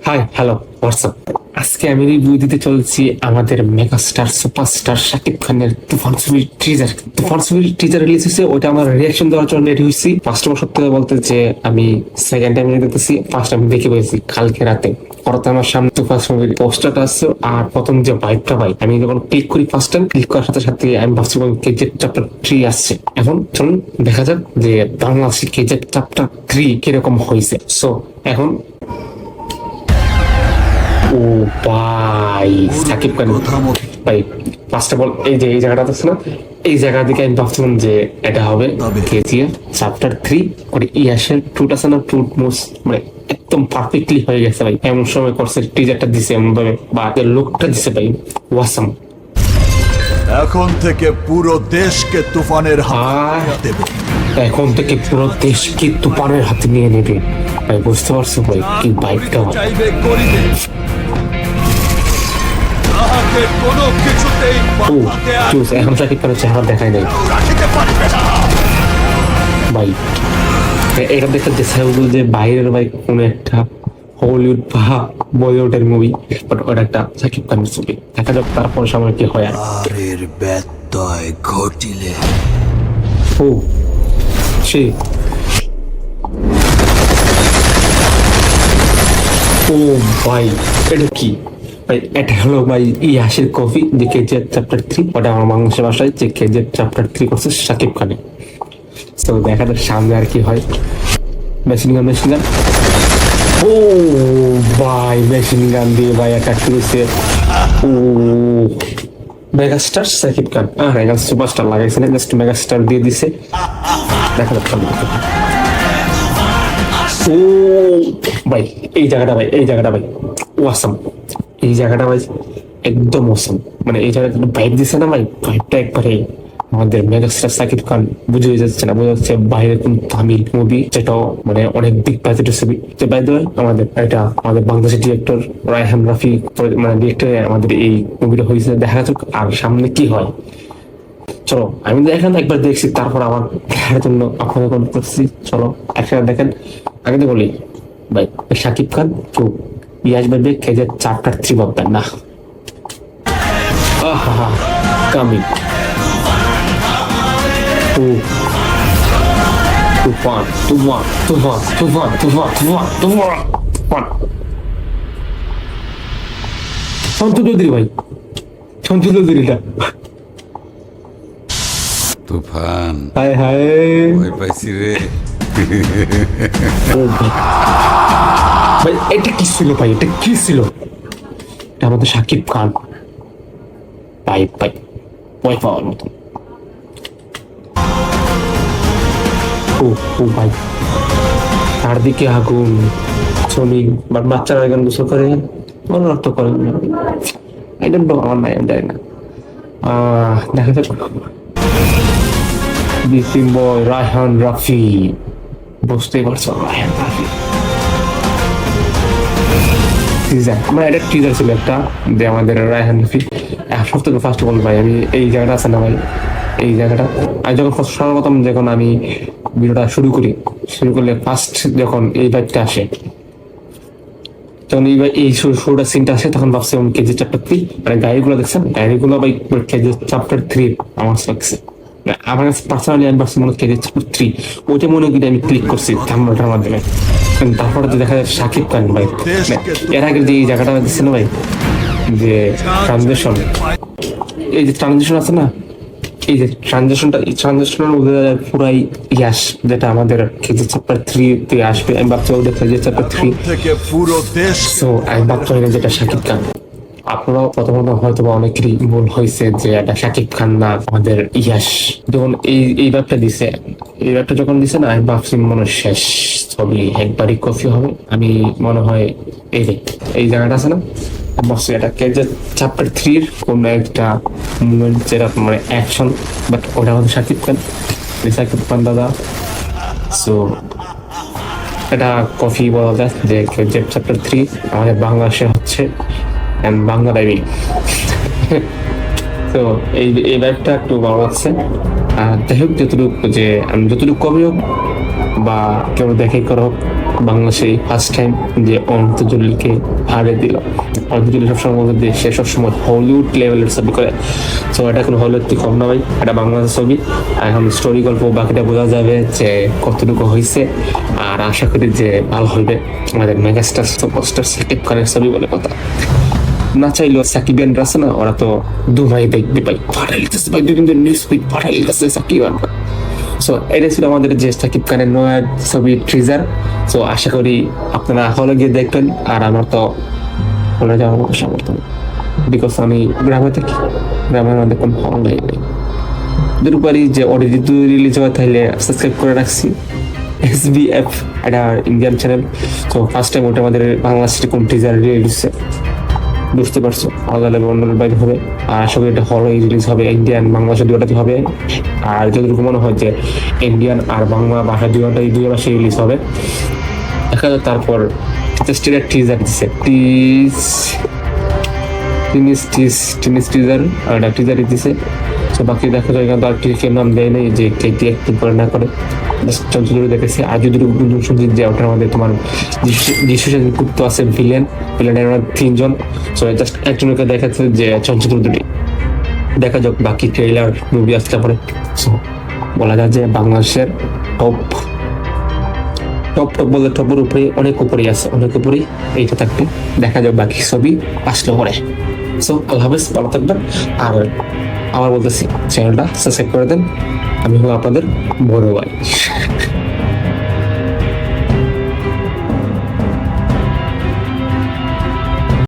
Hi hello WhatsApp. আজকে আমি review দিতে চলছি আমাদের মেগাস্টার সুপারস্টার শাকিব খানের তুফান ছবির টিজার। তুফান ছবির টিজার রিলিজ হয়েছে, ওইটা আমার রিয়াকশন দেওয়ার জন্য রেডি হয়েছি। ফার্স্ট টাইম সত্যি কথা বলতে যে আমি সেকেন্ড টাইম দেখতেছি, ফার্স্ট টাইম দেখে পেয়েছি কালকে রাতে। পরে আমার সামনে তুফান ছবির পোস্টারটা আসছে আর প্রথম যে ভাইবটা পাই, আমি যখন ক্লিক করি ফার্স্ট টাইম, ক্লিক করার সাথে সাথে আমি ভাবছিলাম কেজিএফ চ্যাপ্টার 3 আসছে। এখন চলুন দেখা যাক যে বাংলাদেশে কেজিএফ চ্যাপ্টার 3 কিরকম হয়েছে। সো এখন ও ভাই সাকিব খান ভাই, ফার্স্ট অফ অল এই যে এই জায়গাটা আছে না, এই জায়গা থেকে আমি ভাবছিলাম যে এটা হবে কেজিএফ চ্যাপ্টার 3 করে ইয়াসের টুট আছে না, টুট মোস্ট মানে একদম পারফেক্টলি হয়ে গেছে ভাই। এমন সময় করছে টিজারটা দিছে এমন ভাবে, বা লুকটা দিছে ভাই ওয়াসাম। এখন থেকে পুরো দেশকে তুফানের হাতে দেবে। এখন থেকে পুরো দেশকে তুফানের হাতে নিয়ে নেবে ভাই, বুঝতে পারছো ভাই কি বাইকটা চাইবে করিবে, তাহাকে কোনো কিছুতেই বাঁচাতে আর এখন সাকিব খানের চেহারা দেখায় নাই রাখিতে পারিবে না। ভাই এটা দেখতে দেখা হলো যে বাইরের ভাই কোন একটা হলিউড বা বলিউডের মুভি, বাট ওটা একটা সাকিব খানের ছবি। দেখা যাক তারপর সামনে কি হয়। আরের ব্যত্যয় ঘটিলে ও সে ও ভাই এটা কি ভাই? এটা হলো ভাই ইয়াসের কফি যে কেজিএফ চ্যাপ্টার 3, ওটা আমার বাংলাদেশের ভাষায় যে কেজিএফ চ্যাপ্টার 3 করছে সাকিব খানে। তো দেখা যাক সামনে আর কি হয়। মেশিন গান ও ভাই মেশিন গান দিয়ে ভাই অ্যাটাক করেছে। ও মেগাস্টার সাকিব খান, এখানে সুপারস্টার লাগাইছে না, জাস্ট মেগাস্টার দিয়ে দিছে। দেখা যাক ও ভাই এই জায়গাটা ভাই, এই জায়গাটা ভাই ওয়াসাম, এই জায়গাটা ভাই একদম ওয়াসাম। মানে এই জায়গাটা ভাইব দিছে না ভাই, ভাইবটা একবারে আমাদের মেগাস্টার সাকিব খান বুঝে যাচ্ছে না, বোঝা যাচ্ছে বাইরে কোন তামিল মুভি, যেটাও মানে অনেক বিগ বাজেটের ছবি। যে বাই দ্য ওয়ে আমাদের এটা আমাদের বাংলাদেশের ডিরেক্টর রায়হান রাফি মানে ডিরেক্টর আমাদের এই মুভিটা হয়েছে। দেখা যাক আর সামনে কি হয়। চলো আমি তো এখানে একবার দেখছি, তারপর আমার দেখার জন্য আপনাদের কল করছি। চলো একসাথে দেখেন। আগে তো বলি ভাই সাকিব খান কেউ ইয়াস ভাইবে কেজিএফ চ্যাপ্টার 3 ভাববেন না। আহা কামিং তুফান তুফান তুফান তুফান তুফান তুফান তুফান সন্তু চৌধুরী ভাই, সন্তু চৌধুরীটা তুফান হায় হায় ভয় পাইছি রে। ও ভাই এটা কি ছিল ভাই, এটা কি ছিল? এটা আমাদের সাকিব খান ভাই ভাই ভয় পাওয়ার মতন। ও ও ভাই চারদিকে আগুন, শ্রমিক বা বাচ্চারা এখানে গোসল করে, মনে রক্ত করে। আই ডোন্ট নো, আমার নাই জানি না। দেখা যাক। বয় রায়হান রাফি, বুঝতেই পারছো রায়হান রাফি টিজার, মানে এটা টিজার ছিল একটা যে আমাদের রায়হান রাফি। এক সপ্তাহ ফার্স্ট বল ভাই, আমি এই জায়গাটা আছে না ভাই, এই জায়গাটা আমি যখন সর্বপ্রথম যখন আমি ভিডিওটা শুরু করলে ফার্স্ট যখন এই বাইকটা আসে, যখন এই শুরুটা সিনটা আসে, তখন ভাবছি কেজি চ্যাপ্টার 3 মানে গাড়িগুলো দেখছেন, গাড়িগুলো ভাই কেজি চ্যাপ্টার 3 আমার লাগছে। আমার কাছে পার্সোনালি আমি ভাবছি মনে কেজি চ্যাপ্টার 3, ওইটা মনে করি আমি ক্লিক করছি থাম্বনেলটার মাধ্যমে। তারপরে তো দেখা যায় সাকিব খান ভাই, এর আগে যে এই জায়গাটা দিচ্ছে না ভাই, যে ট্রানজেকশন, এই যে ট্রানজেকশন আছে না, এই যে ট্রানজেকশনের মধ্যে পুরাই ইয়াস, যেটা আমাদের কেজি চ্যাপ্টার 3 তে আসবে। আমি ভাবছি ওটা কেজি চ্যাপ্টার 3 থেকে পুরো দেশ। সো আমি ভাবছি যেটা সাকিব খান। আপনারাও প্রথমত হয়তো বা অনেকেরই ভুল হয়েছে যে এটা সাকিব খান না আমাদের ইয়াস। যখন এই ব্যাপটা দিছে, এই ব্যাপটা যখন দিছে না, আমি ভাবছি মনে শেষ ছবি একবারই কফি হবে। আমি মনে হয় এই জায়গাটা আছে না, ভাবছি এটা কেজিএফ চ্যাপ্টার 3 কোন একটা মুভমেন্ট, যেটা মানে অ্যাকশন, বাট ওটা আমাদের সাকিব খান দাদা। সো এটা কফি বলা যায় যে কেজিএফ চ্যাপ্টার 3 আমাদের বাংলাদেশে হচ্ছে বাংলা ডাইভিং। তো এই ব্যাগটা একটু ভালো লাগছে। যাই হোক, যতটুকু যে আমি যতটুকু কমই হোক বা কেউ দেখে করো বাংলাদেশে ফার্স্ট টাইম যে অনন্ত জলিলকে হারিয়ে দিল। অনন্ত জলিল সবসময় বলতে যে সে সবসময় হলিউড লেভেলের ছবি করে। তো এটা কোনো হলিউড থেকে কম না ভাই, এটা বাংলাদেশের ছবি। এখন স্টোরি গল্প বাকিটা বোঝা যাবে যে কতটুকু হয়েছে, আর আশা করি যে ভালো হবে। আমাদের মেগাস্টার সুপারস্টার সাকিব খানের ছবি বলে কথা, না চাইলেও সাকিবিয়ানরা আছে না, ওরা তো দুমাই দেখবে ভাই, পাঠাই লিখতেছে ভাই, দুই দিন নিউজ ফিড পাঠাই লিখতেছে সাকিবান। সো এটা ছিল আমাদের যে সাকিব খানের নয়া ছবি ট্রিজার। সো আশা করি আপনারা হলে গিয়ে দেখবেন, আর আমার তো হলে যাওয়ার মতো সামর্থ্য নেই, বিকজ আমি গ্রামে থাকি, গ্রামের মধ্যে কোনো হল নেই। দুপুরি যে অডিও রিলিজ হয় তাহলে সাবস্ক্রাইব করে রাখছি SBF, এটা ইন্ডিয়ান চ্যানেল। তো ফার্স্ট টাইম ওটা আমাদের বাংলাদেশের কোন টিজার রিলিজ হচ্ছে বুঝতে পারছো, আলাদা আলাদা অন্য বাইরে হবে। আর আশা করি এটা হলে রিলিজ হবে, ইন্ডিয়ান বাংলাদেশের দুটাতে হবে। আর যতটুকু মনে হয় যে ইন্ডিয়ান আর বাংলা ভাষা দুটাই দুই ভাষায় রিলিজ হবে। দেখা যাক তারপর জাস্ট এটা টিজার দিচ্ছে, টিজার আর একটা টিজারই দিছে। তো বাকি দেখা যায় কিন্তু আর কেউ নাম দেয় নেই যে কে কি একটু করে না করে, চঞ্চল দেখেছি। আর যদি শুনছি যে ওটার মধ্যে তোমার যিশু গুপ্ত আছে ভিলেনের 3 জন। সো জাস্ট একজনকে দেখাচ্ছে যে চঞ্চল দুটি, দেখা যাক বাকি ট্রেইলার মুভি আসতে পারে। সো বলা যায় যে বাংলাদেশের টপ বলতে টপের উপরে অনেক উপরেই আছে, অনেক উপরেই এইটা থাকবে। দেখা যাক বাকি ছবি আসলে পরে। সো আল্লাহ হাফেজ, ভালো থাকবেন। আর আবার বলতেছি চ্যানেলটা সাবস্ক্রাইব করে দেন, আমি হলো আপনাদের বড় ভাই।